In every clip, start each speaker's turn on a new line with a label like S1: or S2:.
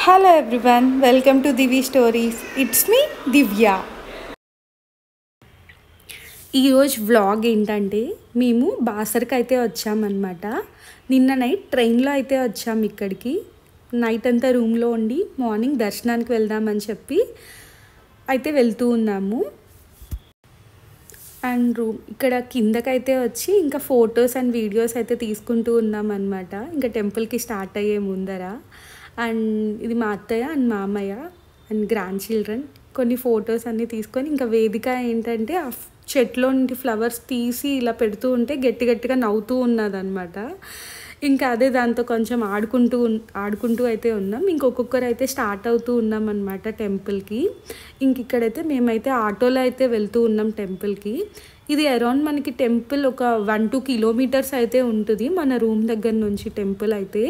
S1: Hello everyone, welcome to Divi Stories. It's me, Divya. ఈరోజు vlog ఏంటంటే మేము బాసర్కి అయితే వచ్చామన్నమాట. నిన్న నైట్ ట్రైన్లో అయితే వచ్చాము ఇక్కడికి. నైట్ అంతా రూమ్లో ఉండి మార్నింగ్ దర్శనానికి వెళ్దామని చెప్పి అయితే వెళ్తూ ఉన్నాము. అండ్ ఇక్కడ కిందకైతే వచ్చి ఇంకా ఫొటోస్ అండ్ వీడియోస్ అయితే తీసుకుంటూ ఉన్నాం అన్నమాట. ఇంకా టెంపుల్కి స్టార్ట్ అయ్యే ముందర. అండ్ ఇది మా అత్తయ్య అండ్ మామయ్య అండ్ గ్రాండ్ చిల్డ్రన్ కొన్ని ఫొటోస్ అన్నీ తీసుకొని ఇంకా వేదిక ఏంటంటే ఆ చెట్లో నుండి ఫ్లవర్స్ తీసి ఇలా పెడుతూ ఉంటే గట్టి గట్టిగా నవ్వుతూ ఉన్నదన్నమాట. ఇంకా అదే దాంతో కొంచెం ఆడుకుంటూ అయితే ఉన్నాం. ఇంకొకరు అయితే స్టార్ట్ అవుతూ ఉన్నాం అనమాట టెంపుల్కి. ఇక్కడైతే మేమైతే ఆటోలో అయితే వెళ్తూ ఉన్నాం టెంపుల్కి. ఇది అరౌండ్ మనకి టెంపుల్ ఒక 1-2 కిలోమీటర్స్ అయితే ఉంటుంది మన రూమ్ దగ్గర నుంచి టెంపుల్ అయితే.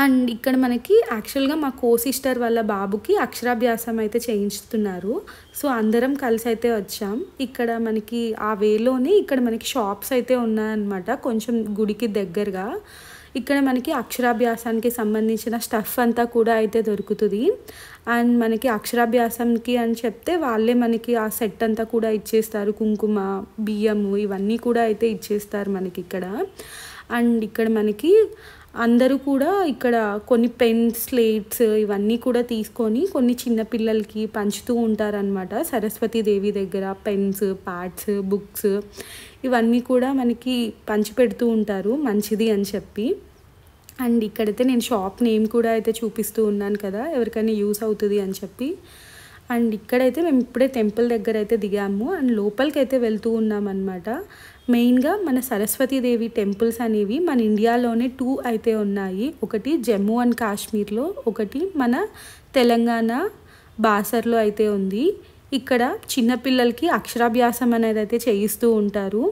S1: అండ్ ఇక్కడ మనకి యాక్చువల్గా మా సిస్టర్ వాళ్ళ బాబుకి అక్షరాభ్యాసం అయితే చేయిస్తున్నారు. సో అందరం కలిసి అయితే వచ్చాం. ఇక్కడ మనకి ఆ వేలోనే ఇక్కడ మనకి షాప్స్ అయితే ఉన్నాయన్నమాట కొంచెం గుడికి దగ్గరగా. ఇక్కడ మనకి అక్షరాభ్యాసానికి సంబంధించిన స్టఫ్ అంతా కూడా అయితే దొరుకుతుంది. అండ్ మనకి అక్షరాభ్యాసంకి అని చెప్తే వాళ్ళే మనకి ఆ సెట్ అంతా కూడా ఇచ్చేస్తారు. కుంకుమ, బియ్యము ఇవన్నీ కూడా అయితే ఇచ్చేస్తారు మనకి ఇక్కడ. అండ్ ఇక్కడ మనకి అందరూ కూడా ఇక్కడ కొన్ని పెన్స్, స్లేట్స్ ఇవన్నీ కూడా తీసుకొని కొన్ని చిన్నపిల్లలకి పంచుతూ ఉంటారనమాట. సరస్వతీదేవి దగ్గర పెన్స్, ప్యాడ్స్, బుక్స్ ఇవన్నీ కూడా మనకి పంచిపెడుతూ ఉంటారు మంచిది అని చెప్పి. అండ్ ఇక్కడైతే నేను షాప్ నేమ్ కూడా అయితే చూపిస్తూ ఉన్నాను కదా, ఎవరికైనా యూస్ అవుతుంది అని చెప్పి. అండ్ ఇక్కడైతే మేము ఇప్పుడే టెంపుల్ దగ్గర అయితే దిగాము అండ్ లోపలికి అయితే వెళ్తూ ఉన్నామన్నమాట. మెయిన్గా మన సరస్వతీదేవి టెంపుల్స్ అనేవి మన ఇండియాలోనే 2 అయితే ఉన్నాయి. ఒకటి జమ్మూ అండ్ కాశ్మీర్లో, ఒకటి మన తెలంగాణ బాసర్లో అయితే ఉంది. ఇక్కడ చిన్నపిల్లలకి అక్షరాభ్యాసం అనేది అయితే చేయిస్తూ ఉంటారు.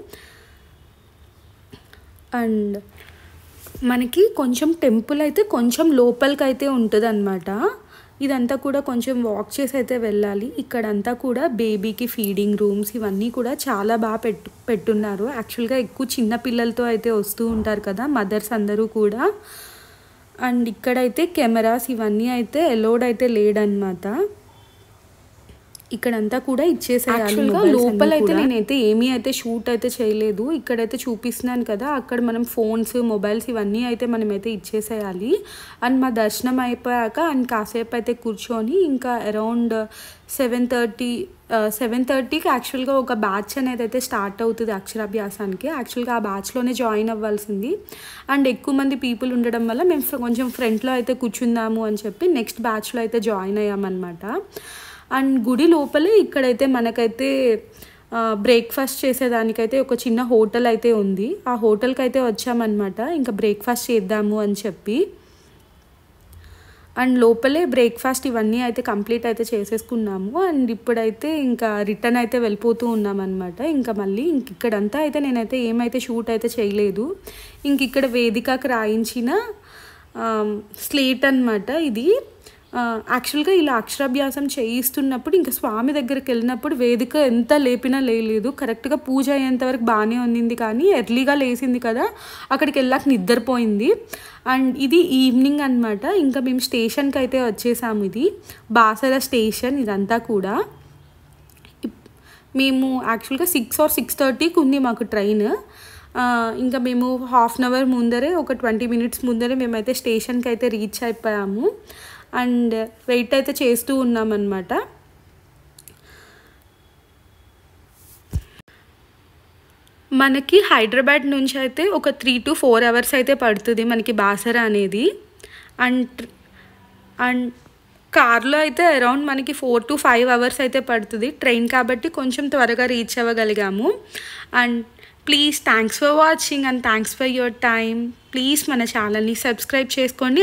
S1: అండ్ మనకి కొంచెం టెంపుల్ అయితే కొంచెం లోపలికి అయితే ఉంటుంది అన్నమాట. ఇదంతా కూడా కొంచెం వాక్ చేసి అయితే వెళ్ళాలి. ఇక్కడంతా కూడా బేబీకి ఫీడింగ్ రూమ్స్ ఇవన్నీ కూడా చాలా బాగా పెట్టున్నారు. యాక్చువల్గా ఎక్కువ చిన్న పిల్లలతో అయితే వస్తూ ఉంటారు కదా మదర్స్ అందరూ కూడా. అండ్ ఇక్కడైతే కెమెరాస్ ఇవన్నీ అయితే అలౌడ్ అయితే లేదన్నమాట. ఇక్కడంతా కూడా ఇచ్చేసేయాలి. లోపలైతే నేనైతే ఏమీ అయితే షూట్ అయితే చేయలేదు. ఇక్కడైతే చూపిస్తున్నాను కదా, అక్కడ మనం ఫోన్స్, మొబైల్స్ ఇవన్నీ అయితే మనమైతే ఇచ్చేసేయాలి. అండ్ మా దర్శనం అయిపోయాక అండ్ కాసేపు అయితే కూర్చొని ఇంకా అరౌండ్ 7:30కి యాక్చువల్గా ఒక బ్యాచ్ అనేది అయితే స్టార్ట్ అవుతుంది అక్షరాభ్యాసానికి. యాక్చువల్గా ఆ బ్యాచ్లోనే జాయిన్ అవ్వాల్సింది. అండ్ ఎక్కువ మంది పీపుల్ ఉండడం వల్ల మేము కొంచెం ఫ్రంట్లో అయితే కూర్చుందాము అని చెప్పి నెక్స్ట్ బ్యాచ్లో అయితే జాయిన్ అయ్యామన్నమాట. అండ్ గుడి లోపలే ఇక్కడైతే మనకైతే బ్రేక్ఫాస్ట్ చేసేదానికైతే ఒక చిన్న హోటల్ అయితే ఉంది. ఆ హోటల్కి అయితే వచ్చామన్నమాట ఇంకా బ్రేక్ఫాస్ట్ చేద్దాము అని చెప్పి. అండ్ లోపలే బ్రేక్ఫాస్ట్ ఇవన్నీ అయితే కంప్లీట్ అయితే చేసేసుకున్నాము. అండ్ ఇప్పుడైతే ఇంకా రిటర్న్ అయితే వెళ్ళిపోతూ ఉన్నామన్నమాట. ఇంకా మళ్ళీ ఇక్కడంతా అయితే నేనైతే ఏమైతే షూట్ అయితే చేయలేదు. ఇక్కడ వేదికకు రాయించిన స్లేట్ అన్నమాట ఇది. యాక్చువల్గా ఇలా అక్షరాభ్యాసం చేయిస్తున్నప్పుడు ఇంకా స్వామి దగ్గరికి వెళ్ళినప్పుడు వేదిక ఎంత లేపినా లేదు, కరెక్ట్గా పూజ అయ్యేంత వరకు బాగానే ఉన్నింది. కానీ ఎర్లీగా లేసింది కదా, అక్కడికి వెళ్ళాక నిద్రపోయింది. అండ్ ఇది ఈవినింగ్ అనమాట. ఇంకా మేము స్టేషన్కి అయితే వచ్చేసాము. ఇది బాసర స్టేషన్ ఇదంతా కూడా. మేము యాక్చువల్గా 6 or 6:30కి ఉంది మాకు ట్రైన్. ఇంకా మేము హాఫ్ అన్ అవర్ ముందరే, ఒక 20 minutes ముందరే మేమైతే స్టేషన్కి అయితే రీచ్ అయిపోయాము. అండ్ వెయిట్ అయితే చేస్తూ ఉన్నామన్నమాట. మనకి హైదరాబాద్ నుంచి అయితే ఒక 3 to 4 hours అయితే పడుతుంది మనకి బాసర అనేది. అండ్ కార్లో అయితే అరౌండ్ మనకి 4 to 5 hours అయితే పడుతుంది. ట్రైన్ కాబట్టి కొంచెం త్వరగా రీచ్ అవ్వగలిగాము. And please thanks for watching and thanks for your time. Please మన ఛానల్ని సబ్స్క్రైబ్ చేసుకోండి.